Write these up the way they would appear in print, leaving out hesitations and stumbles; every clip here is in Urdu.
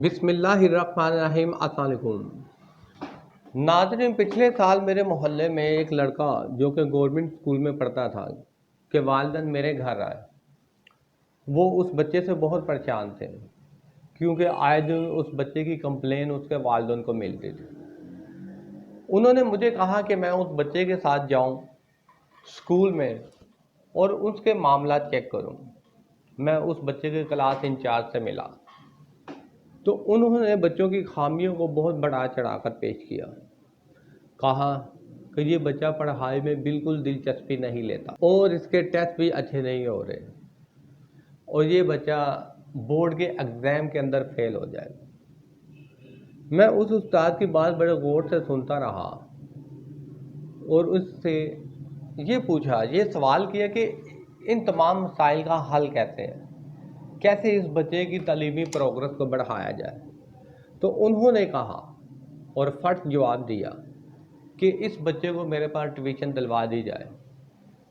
بسم اللہ الرحمن الرحیم۔ السلام علیکم ناظرین، پچھلے سال میرے محلے میں ایک لڑکا جو کہ گورنمنٹ اسکول میں پڑھتا تھا کہ والدین میرے گھر آئے۔ وہ اس بچے سے بہت پریشان تھے کیونکہ آئے دن اس بچے کی کمپلین اس کے والدین کو ملتی تھی۔ انہوں نے مجھے کہا کہ میں اس بچے کے ساتھ جاؤں اسکول میں اور اس کے معاملات چیک کروں۔ میں اس بچے کے کلاس انچارج سے ملا تو انہوں نے بچوں کی خامیوں کو بہت بڑھا چڑھا کر پیش کیا۔ کہا کہ یہ بچہ پڑھائی میں بالکل دلچسپی نہیں لیتا اور اس کے ٹیسٹ بھی اچھے نہیں ہو رہے اور یہ بچہ بورڈ کے ایگزام کے اندر فیل ہو جائے گا۔ میں اس استاد کی بات بڑے غور سے سنتا رہا اور اس سے یہ پوچھا، یہ سوال کیا کہ ان تمام مسائل کا حل کیسے ہے، کیسے اس بچے کی تعلیمی پروگرس کو بڑھایا جائے۔ تو انہوں نے کہا اور فٹ جواب دیا کہ اس بچے کو میرے پاس ٹیوشن دلوا دی جائے،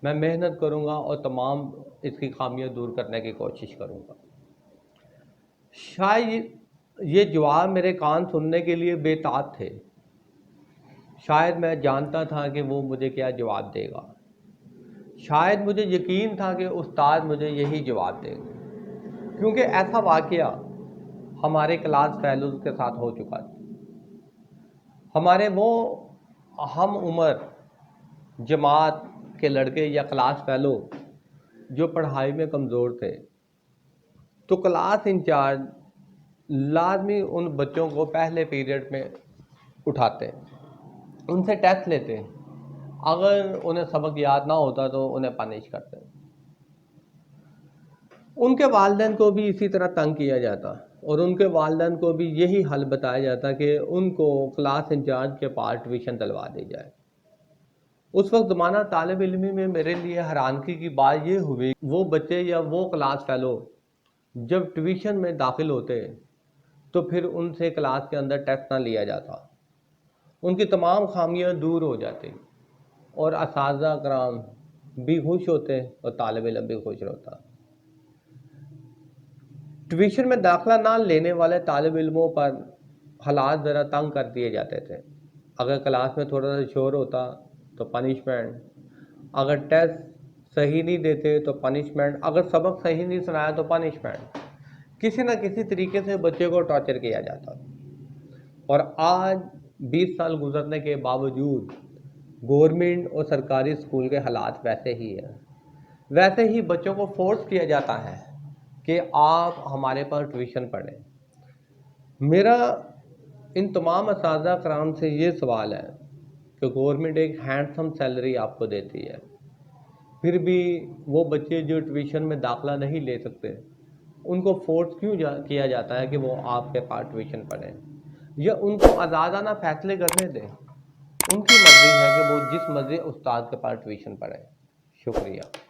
میں محنت کروں گا اور تمام اس کی خامیاں دور کرنے کی کوشش کروں گا۔ شاید یہ جواب میرے کان سننے کے لیے بے تاب تھے، شاید میں جانتا تھا کہ وہ مجھے کیا جواب دے گا، شاید مجھے یقین تھا کہ استاد مجھے یہی جواب دے گا، کیونکہ ایسا واقعہ ہمارے کلاس فیلوز کے ساتھ ہو چکا تھا۔ ہمارے وہ ہم عمر جماعت کے لڑکے یا کلاس فیلو جو پڑھائی میں کمزور تھے، تو کلاس انچارج لازمی ان بچوں کو پہلے پیریڈ میں اٹھاتے، ان سے ٹیسٹ لیتے، اگر انہیں سبق یاد نہ ہوتا تو انہیں پنش کرتے۔ ان کے والدین کو بھی اسی طرح تنگ کیا جاتا اور ان کے والدین کو بھی یہی حل بتایا جاتا کہ ان کو کلاس انچارج کے پاس ٹیوشن دلوا دی جائے۔ اس وقت زمانہ طالب علمی میں میرے لیے حیرانگی کی بات یہ ہوئی، وہ بچے یا وہ کلاس فیلو جب ٹیوشن میں داخل ہوتے تو پھر ان سے کلاس کے اندر ٹیسٹ نہ لیا جاتا، ان کی تمام خامیاں دور ہو جاتی اور اساتذہ کرام بھی خوش ہوتے اور طالب علم بھی خوش ہوتا۔ ٹیوشن میں داخلہ نہ لینے والے طالب علموں پر حالات ذرا تنگ کر دیے جاتے تھے۔ اگر کلاس میں تھوڑا سا شور ہوتا تو پنشمنٹ، اگر ٹیسٹ صحیح نہیں دیتے تو پنشمنٹ، اگر سبق صحیح نہیں سنایا تو پنشمنٹ، کسی نہ کسی طریقے سے بچے کو ٹارچر کیا جاتا۔ اور آج 20 سال گزرنے کے باوجود گورنمنٹ اور سرکاری اسکول کے حالات ویسے ہی ہیں۔ ویسے ہی بچوں کو فورس کیا جاتا ہے کہ آپ ہمارے پاس ٹیوشن پڑھیں۔ میرا ان تمام اساتذہ کرام سے یہ سوال ہے کہ گورنمنٹ ایک ہینڈسم سیلری آپ کو دیتی ہے، پھر بھی وہ بچے جو ٹیوشن میں داخلہ نہیں لے سکتے ان کو فورس کیوں کیا جاتا ہے کہ وہ آپ کے پاس ٹیوشن پڑھیں، یا ان کو آزادانہ فیصلے کرنے دیں، ان کی مرضی ہے کہ وہ جس مرضی استاد کے پاس ٹیوشن پڑھیں۔ شکریہ۔